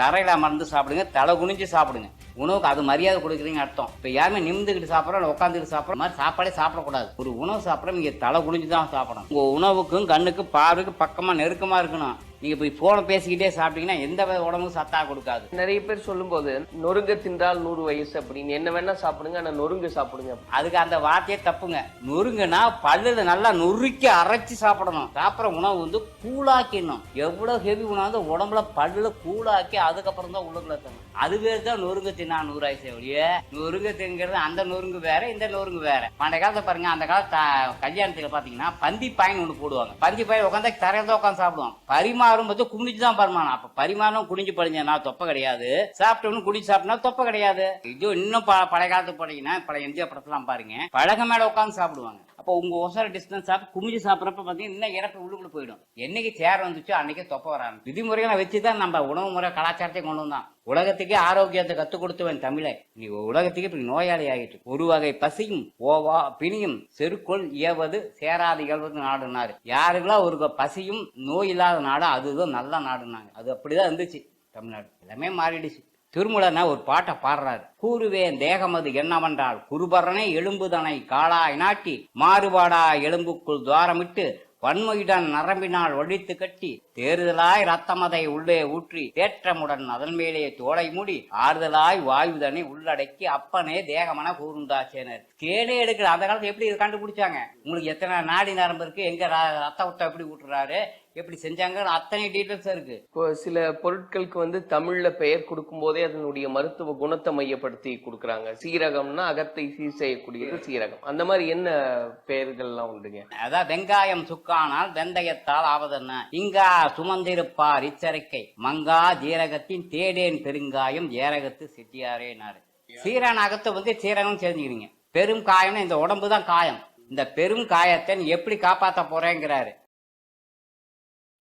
தரையில அமர்ந்து சாப்பிடுங்க, தலை குனிஞ்சு சாப்பிடுங்க. உணவுக்கு அது மரியாதை கொடுக்குறீங்க அர்த்தம். இப்ப யாருமே நிமிந்துக்கிட்டு சாப்பிட்றோம், உட்காந்துக்கிட்டு சாப்பிட்ற மாதிரி சாப்பாடே சாப்பிடக்கூடாது. ஒரு உணவு சாப்பிட்ற நீங்க தலை குனிஞ்சு தான் சாப்பிடணும். உங்க உணவுக்கும் கண்ணுக்கும் பார்வைக்கும் பக்கமா நெருக்கமா இருக்கணும். நீங்க போய் போன பேசிக்கிட்டே சாப்பிட்டீங்கன்னா எந்த உடம்புக்கும் சத்தா கொடுக்காது. நிறைய பேர் சொல்லும்போது நொறுங்க தின்றால் 100 வயசு அப்படின்னு, என்ன வேணா சாப்பிடுங்க ஆனா நொறுங்க சாப்பிடுங்க. அதுக்கு அந்த வார்த்தையே தப்புங்க. நொறுங்குனா பல்லுல நல்லா நொறுக்கி அரைச்சி சாப்பிடணும். சாப்பிட்ற உணவு வந்து கூழாக்கிடணும். எவ்வளவு ஹெவி உணவு உடம்புல பல்லுல கூழாக்கி அதுக்கப்புறம் தான் உள்ளுக்குள்ள தரணும். அது பேர் தான் நொறுங்க தின்னா 100 வயசு. ஒழிய நொறுங்க திங்கிறது அந்த நொறுங்கு வேற, இந்த நொறுங்கு வேற. பண்டைய காலத்தை பாருங்க, அந்த காலத்து கல்யாணத்துல பாத்தீங்கன்னா பந்தி பாயின்னு ஒண்ணு போடுவாங்க. பந்தி பாய் உட்காந்து தரையில தான் உட்காந்து சாப்பிடுவாங்க. பரிமாறும் போது குனிஞ்சுதான் பரிமாறணும். அப்ப பரிமாறும் குனிஞ்சு படிஞ்சா தொப்பை கிடையாது, சாப்பிட்டவனு குனிஞ்சு சாப்பிட்டா தொப்பை கிடையாது. இது இன்னும் பழைய காலத்து போனீங்கன்னா பழைய எம்ஜிஆர் படத்தெல்லாம் பாருங்க, பழக மேல உட்காந்து சாப்பிடுவாங்க. அப்போ உங்க ஒசர டிஸ்டன்ஸ் சாப்பிட்டு குமிஞ்சு சாப்பிட்றப்ப பாத்தீங்கன்னா இன்னும் இறப்பு உள்ளுக்குள்ள போயிடும். என்னைக்கு சேர் வந்துச்சோ அன்னைக்கே தொப்பை வராது. விதிமுறைகளை வச்சுதான் நம்ம உணவு முறை கலாச்சாரத்தை கொண்டு வந்தான். உலகத்துக்கே ஆரோக்கியத்தை கத்துக் கொடுத்தவன் தமிழை. நீ உலகத்துக்கு இப்படி நோயாளி ஆகிட்டு. ஒரு வகை பசியும் ஓவா பிணியும் செருக்கொள் ஏவது சேராது இயல்வது நாடுனாரு. யாருக்கெல்லாம் ஒரு பசியும் நோய் இல்லாத நாடு அதுதான் நல்ல நாடுனாங்க. அது அப்படிதான் இருந்துச்சு. தமிழ்நாடு எல்லாமே மாறிடுச்சு. திருமூலனா ஒரு பாட்டை பாடுறாரு. கூறுவேன் தேகமது என்னவென்றால் குருபரனை எலும்புதனை காளாய் நாட்டி மாறுபாடா எலும்புக்குள் துவாரமிட்டு வன்மையுடன் நரம்பினால் ஒழித்து கட்டி தேறுதலாய் ரத்தமதை உள்ளே ஊற்றி தேற்றமுடன் அதன் மேலே தோலை மூடி ஆறுதலாய் வாயுதனை உள்ளடக்கி அப்பனே தேகமன கூர்ந்தாச்சேனர். கேடே எடுக்கிற அந்த காலத்துல எப்படி கண்டுபிடிச்சாங்க? உங்களுக்கு எத்தனை நாடி நரம்பு இருக்கு, எங்க ரத்த ஊட்ட எப்படி ஊட்டுறாரு, எப்படி செஞ்சாங்க, அத்தனை டீட்டெயில்ஸ் இருக்கு. இப்போ சில பொருட்களுக்கு தமிழ்ல பெயர் கொடுக்கும் போதே அதனுடைய மருத்துவ குணத்தை மையப்படுத்தி கொடுக்குறாங்க. சீரகம்னா அகத்தை சீர் செய்யக்கூடியது சீரகம். அந்த மாதிரி என்ன பெயர்கள்லாம் உண்டுங்க? அதான் வெங்காயம் சுக்கானால் வெந்தயத்தால் ஆவதென்ன, இங்கா சுமந்திருப்பார் இச்சரிக்கை மங்கா ஜீரகத்தின் தேடேன் பெருங்காயம் ஏரகத்து செட்டியாரேனாரு. சீரன் அகத்தை சீரகம் தெரிஞ்சுக்கிறீங்க. பெரும் காயம்னா இந்த உடம்பு தான் காயம். இந்த பெரும் காயத்தை நீ எப்படி காப்பாற்ற போறேங்கிறாரு.